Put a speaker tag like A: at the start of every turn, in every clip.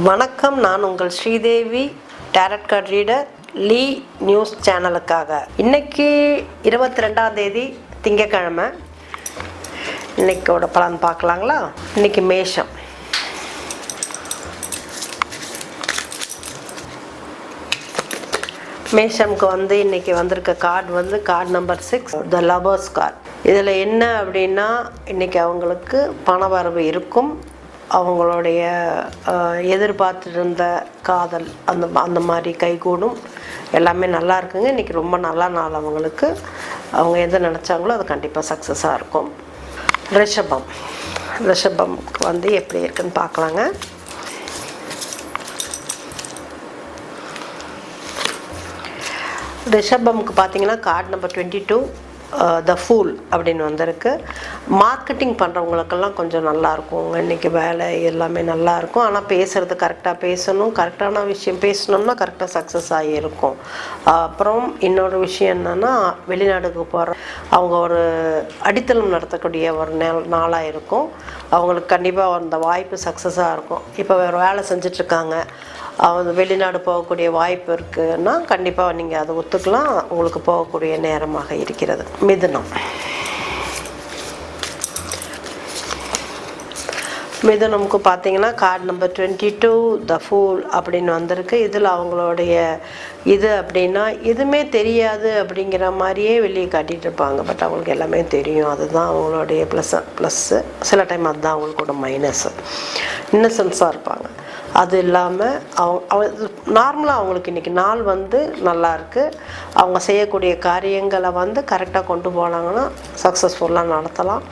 A: வணக்கம், நான் உங்கள் ஸ்ரீதேவி, டேரட் கார்ட் ரீடர், லீ நியூஸ் சேனலுக்காக. இன்னைக்கு 22ஆம் தேதி திங்கக்கிழமை. இன்னைக்கோட பலன் பார்க்கலாங்களா? இன்னைக்கு மேஷம். மேஷம்க்கு இன்னைக்கு வந்திருக்க கார்டு கார்டு நம்பர் 6, த லவர்ஸ் கார்டு. இதில் என்ன அப்படின்னா, இன்னைக்கு அவங்களுக்கு பணவரவு இருக்கும். அவங்களுடைய எதிர்பார்த்துருந்த காதல் அந்த மாதிரி கைகூடும். எல்லாமே நல்லா இருக்குங்க. இன்றைக்கி ரொம்ப நல்ல நாள் அவங்களுக்கு. அவங்க எது நினச்சாங்களோ அது கண்டிப்பாக சக்ஸஸாக இருக்கும். ரிஷபம்க்கு எப்படி இருக்குன்னு பார்க்கலாங்க. ரிஷபம்க்கு பார்த்தீங்கன்னா கார்டு நம்பர் 22, த ஃபூல் அப்படின்னு வந்திருக்கு. மார்க்கெட்டிங் பண்ணுறவங்களுக்கெல்லாம் கொஞ்சம் நல்லாயிருக்கும். இன்றைக்கி வேலை எல்லாமே நல்லாயிருக்கும். ஆனால் பேசுகிறது கரெக்டாக பேசணும். கரெக்டான விஷயம் பேசணும்னா கரெக்டாக சக்ஸஸ் ஆகியிருக்கும். அப்புறம் இன்னொரு விஷயம் என்னென்னா, வெளிநாடுக்கு போகிற அவங்க ஒரு அடித்தளம் நடத்தக்கூடிய ஒரு நாளாக இருக்கும். அவங்களுக்கு கண்டிப்பாக அந்த வாய்ப்பு சக்ஸஸாக இருக்கும். இப்போ வேறு வேலை செஞ்சிட்ருக்காங்க, அவங்க வெளிநாடு போகக்கூடிய வாய்ப்பு இருக்குன்னா கண்டிப்பாக நீங்கள் அதை ஒத்துக்கலாம். உங்களுக்கு போகக்கூடிய நேரமாக இருக்கிறது. மிதுனம்க்கு பார்த்தீங்கன்னா கார்டு நம்பர் 22, த ஃபூல் அப்படின்னு வந்திருக்கு. இதில் அவங்களுடைய இது அப்படின்னா எதுவுமே தெரியாது அப்படிங்கிற மாதிரியே வெளியே காட்டிகிட்டு இருப்பாங்க. பட் அவங்களுக்கு எல்லாமே தெரியும். அதுதான் அவங்களுடைய ப்ளஸ்ஸு. சில டைம் அதுதான் அவங்களுக்கோட மைனஸ்ஸு. இன்னசென்ஸாக இருப்பாங்க. அது இல்லாமல் நார்மலாக அவங்களுக்கு இன்றைக்கி நாள் நல்லாயிருக்கு. அவங்க செய்யக்கூடிய காரியங்களை கரெக்டாக கொண்டு போனாங்கன்னா சக்ஸஸ்ஃபுல்லாக நடத்தலாம்.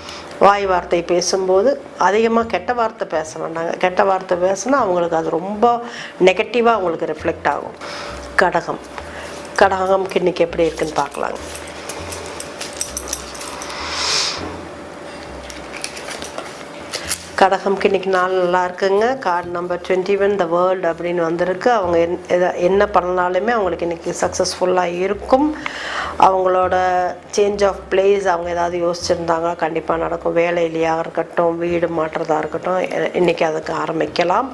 A: வாய் வார்த்தை பேசும்போது அதிகமாக கெட்ட வார்த்தை பேச வேண்டாங்க. கெட்ட வார்த்தை பேசினா அவங்களுக்கு அது ரொம்ப நெகட்டிவாக அவங்களுக்கு ரிஃப்ளெக்ட் ஆகும். கடகம்க்கு இன்றைக்கி எப்படி இருக்குன்னு பார்க்கலாங்க. கடகம்க்கு இன்றைக்கி நாள் நல்லா இருக்குங்க. கார்டு நம்பர் 21, த வேர்ல்டு அப்படின்னு வந்திருக்கு. அவங்க என்ன பண்ணாலுமே அவங்களுக்கு இன்றைக்கி சக்ஸஸ்ஃபுல்லாக இருக்கும். அவங்களோட சேஞ்ச் ஆஃப் பிளேஸ் அவங்க ஏதாவது யோசிச்சுருந்தாங்க கண்டிப்பாக நடக்கும். வேலையிலையாக இருக்கட்டும், வீடு மாற்றுறதா இருக்கட்டும், இன்றைக்கி அதுக்கு ஆரம்பிக்கலாம்.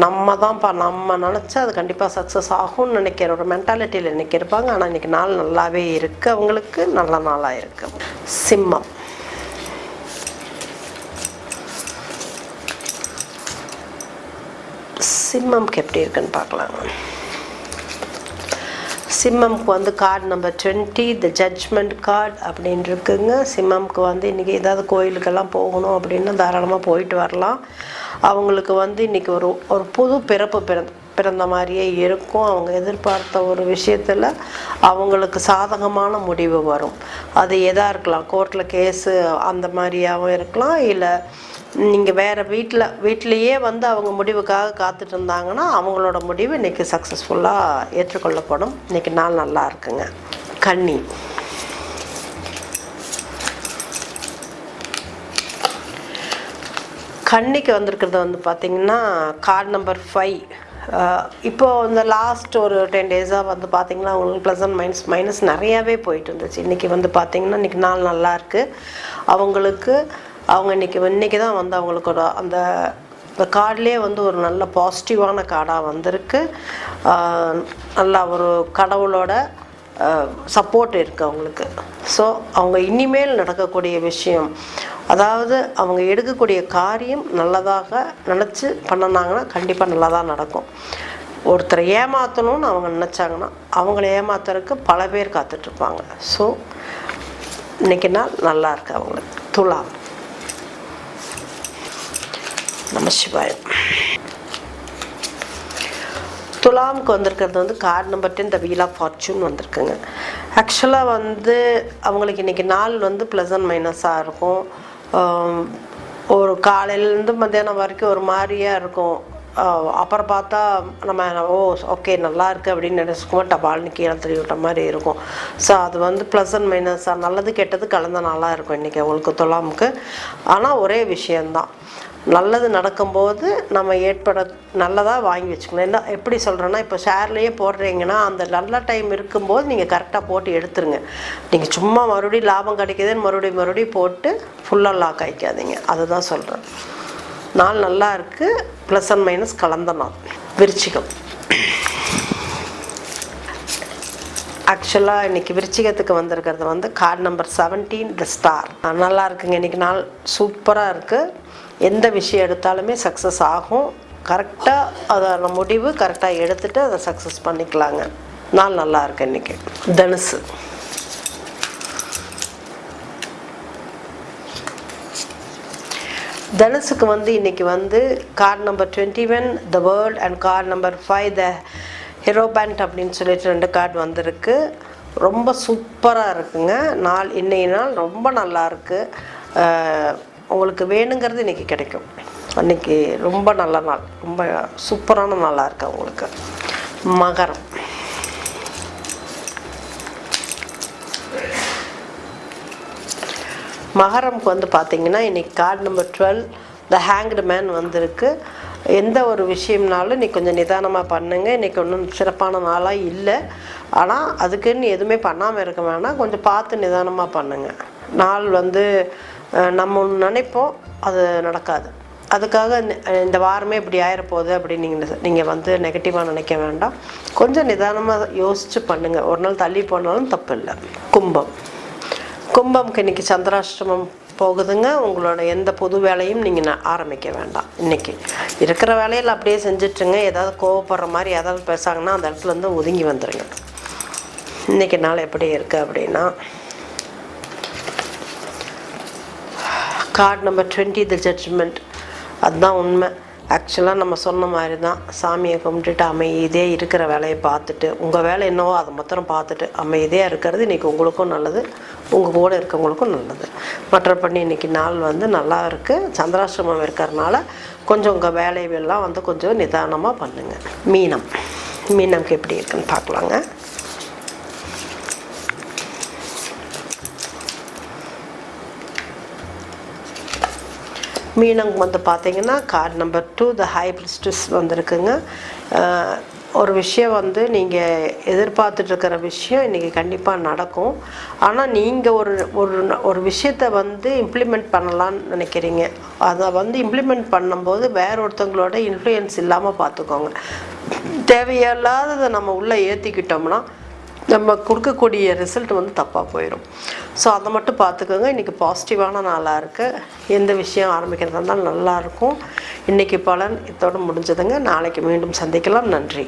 A: நம்ம நினச்சா அது கண்டிப்பாக சக்ஸஸ் ஆகும்னு நினைக்கிற ஒரு மென்டாலிட்டியில் இன்றைக்கி இருப்பாங்க. ஆனால் இன்றைக்கி நாள் நல்லாவே இருக்குது. அவங்களுக்கு நல்ல நாளாக இருக்குது. சிம்மம்க்கு எப்படி இருக்குன்னு பார்க்கலாம். சிம்மம்க்கு கார்டு நம்பர் 20, த ஜட்ஜ்மெண்ட் கார்டு அப்படின்னு இருக்குங்க. சிம்மம்க்கு இன்றைக்கி ஏதாவது கோயிலுக்கெல்லாம் போகணும் அப்படின்னா தாராளமாக போயிட்டு வரலாம். அவங்களுக்கு இன்றைக்கி ஒரு புது பிறந்த மாதிரியே இருக்கும். அவங்க எதிர்பார்த்த ஒரு விஷயத்தில் அவங்களுக்கு சாதகமான முடிவு வரும். அது எதாக இருக்கலாம், கோர்ட்டில் கேஸு அந்த மாதிரியாகவும் இருக்கலாம். இல்லை நீங்கள் வேறு வீட்டிலையே அவங்க முடிவுக்காக காத்துட்டு இருந்தாங்கன்னா அவங்களோட முடிவு இன்றைக்கி சக்ஸஸ்ஃபுல்லாக ஏற்றுக்கொள்ளப்படும். இன்றைக்கி நாள் நல்லா இருக்குங்க. கன்னிக்கு வந்திருக்கிறது பார்த்திங்கன்னா கார்டு நம்பர் 5. இப்போது இந்த லாஸ்ட் ஒரு 10 டேஸாக பார்த்திங்கன்னா அவங்களுக்கு ப்ளஸ் அண்ட் மைனஸ் நிறையாவே போயிட்டு இருந்துச்சு. இன்றைக்கி பார்த்திங்கன்னா இன்றைக்கி நாள் நல்லாயிருக்கு. அவங்க இன்றைக்கி தான் அவங்களுக்கு ஒரு அந்த கார்ட்லேயே ஒரு நல்ல பாசிட்டிவான கார்டாக வந்திருக்கு. நல்லா ஒரு கடவுளோட சப்போர்ட் இருக்குது அவங்களுக்கு. ஸோ அவங்க இனிமேல் நடக்கக்கூடிய விஷயம், அதாவது அவங்க எடுக்கக்கூடிய காரியம் நல்லதாக நினச்சி பண்ணினாங்கன்னா கண்டிப்பாக நல்லதாக நடக்கும். ஒருத்தரை ஏமாற்றணும்னு அவங்க நினச்சாங்கன்னா அவங்கள ஏமாத்துறதுக்கு பல பேர் காத்துட்ருப்பாங்க. ஸோ இன்றைக்கி நாள் நல்லா இருக்கு அவங்களுக்கு. நமசிவாயம். துலாமுக்கு வந்திருக்கிறது card number 10, the wheel of fortune வந்திருக்குங்க. ஆக்சுவலாக அவங்களுக்கு இன்றைக்கி நாள் ப்ளஸ் அண்ட் மைனஸாக இருக்கும். ஒரு காலையிலேருந்து மத்தியானம் வரைக்கும் ஒரு மாதிரியாக இருக்கும். அப்புறம் பார்த்தா நம்ம ஓகே நல்லா இருக்குது அப்படின்னு நினச்சிக்கும்போது டபால்னு கீழே தள்ளி விட்ட மாதிரி இருக்கும். ஸோ அது ப்ளஸ் அண்ட் மைனஸாக நல்லது கெட்டது கலந்த நாளாக இருக்கும் இன்றைக்கி அவங்களுக்கு துலாமுக்கு. ஆனால் ஒரே விஷயந்தான், நல்லது நடக்கும்போது நம்ம நல்லதாக வாங்கி வச்சுக்கணும். இல்லை எப்படி சொல்கிறேன்னா, இப்போ ஷேர்லேயே போடுறீங்கன்னா அந்த நல்ல டைம் இருக்கும்போது நீங்கள் கரெக்டாக போட்டு எடுத்துருங்க. நீங்கள் சும்மா மறுபடியும் லாபம் கிடைக்கிதுன்னு மறுபடியும் போட்டு ஃபுல்லாக லாக் ஆகிக்காதீங்க. அதுதான் சொல்கிறேன். நாள் நல்லா இருக்குது, ப்ளஸ் அண்ட் மைனஸ் கலந்த நாள். விருச்சிகம். ஆக்சுவலாக இன்றைக்கி விருச்சிகத்துக்கு வந்திருக்கிறது வந்து கார்டு நம்பர் 17 த ஸ்டார். நல்லா இருக்குங்க. இன்றைக்கி நாள் சூப்பராக இருக்குது. எந்த விஷயம் எடுத்தாலுமே சக்ஸஸ் ஆகும். கரெக்டாக அதோட முடிவு கரெக்டாக எடுத்துகிட்டு அதை சக்ஸஸ் பண்ணிக்கலாங்க. நாள் நல்லா இருக்கு இன்றைக்கி. தனுசு. தனுசுக்கு வந்து இன்றைக்கி வந்து card number 21 the world and card number 5 த ஹீரோபேண்ட் அப்படின்னு சொல்லிட்டு 2 கார்டு வந்திருக்கு. ரொம்ப சூப்பராக இருக்குங்க. நாள் இன்றைய நாள் ரொம்ப நல்லா இருக்குது. உங்களுக்கு வேணுங்கிறது இன்றைக்கி கிடைக்கும். அன்றைக்கி ரொம்ப நல்ல நாள், ரொம்ப சூப்பரான நாளாக இருக்குது உங்களுக்கு. மகரம். மகரம்க்கு வந்து பார்த்திங்கன்னா இன்றைக்கி கார்டு நம்பர் 12 த ஹேங்க்டு மேன் வந்திருக்கு. எந்த ஒரு விஷயம்னாலும் இன்றைக்கி கொஞ்சம் நிதானமாக பண்ணுங்கள். இன்றைக்கி ஒன்றும் சிறப்பான நாளாக இல்லை. ஆனால் அதுக்குன்னு எதுவுமே பண்ணாமல் இருக்க வேணாம். கொஞ்சம் பார்த்து நிதானமாக பண்ணுங்கள். நாள் வந்து நம்ம ஒன்று நினைப்போம், அது நடக்காது. அதுக்காக இந்த வாரமே இப்படி ஆயிரப்போகுது அப்படின்னு நீங்கள் வந்து நெகட்டிவாக நினைக்க வேண்டாம். கொஞ்சம் நிதானமாக யோசித்து பண்ணுங்கள். ஒரு நாள் தள்ளி போனாலும் தப்பு இல்லை. கும்பம். கும்பம்க்கு இன்றைக்கி சந்திராஷ்டமம் போகுதுங்க. உங்களோட எந்த பொது வேலையும் நீங்கள் ஆரம்பிக்க வேண்டாம். இன்றைக்கி இருக்கிற வேலையில் அப்படியே செஞ்சிட்ருங்க. ஏதாவது கோவப்படுற மாதிரி ஏதாவது பேசாங்கன்னா அந்த இடத்துலேருந்து ஒதுங்கி வந்துடுங்க. இன்றைக்கி நாள் எப்படி இருக்குது அப்படின்னா கார்டு நம்பர் 20 த ஜட்ஜ்மெண்ட். அதுதான் உண்மை. ஆக்சுவலாக நம்ம சொன்ன மாதிரி தான். சாமியை கும்பிட்டுட்டு அமைதியே இருக்கிற வேலையை பார்த்துட்டு, உங்கள் வேலை என்னவோ அதை மாத்திரம் பார்த்துட்டு அமைதியாக இருக்கிறது இன்றைக்கி உங்களுக்கும் நல்லது, உங்கள் கூட இருக்கவங்களுக்கும் நல்லது. மற்றபடி இன்றைக்கி நாள் வந்து நல்லா இருக்குது. சந்திராசிரமம் இருக்கிறதுனால கொஞ்சம் உங்கள் வேலையெல்லாம் வந்து கொஞ்சம் நிதானமாக பண்ணுங்கள். மீனம். மீனம்க்கு எப்படி இருக்குன்னு பார்க்கலாங்க. மீனம் வந்து பார்த்திங்கன்னா கார்டு நம்பர் 2 த ஹை பிரிஸ்டஸ் வந்திருக்குங்க. ஒரு விஷயம் வந்து நீங்கள் எதிர்பார்த்துட்ருக்கிற விஷயம் இன்றைக்கி கண்டிப்பாக நடக்கும். ஆனால் நீங்கள் ஒரு விஷயத்தை வந்து இம்ப்ளிமெண்ட் பண்ணலான்னு நினைக்கிறீங்க. அதை வந்து இம்ப்ளிமெண்ட் பண்ணும்போது வேற ஒருத்தவங்களோட இன்ஃப்ளூயன்ஸ் இல்லாமல் பார்த்துக்கோங்க. தேவையில்லாததை நம்ம உள்ளே ஏற்றிக்கிட்டோம்னா நம்ம கொடுக்கக்கூடிய ரிசல்ட் வந்து தப்பாக போயிடும். ஸோ அதை மட்டும் பார்த்துக்கோங்க. இன்றைக்கி பாசிட்டிவான நாளாக இருக்குது. எந்த விஷயம் ஆரம்பிக்கிறதா இருந்தாலும் நல்லாயிருக்கும். இன்றைக்கி பலன் இதோடு முடிஞ்சதுங்க. நாளைக்கு மீண்டும் சந்திக்கலாம். நன்றி.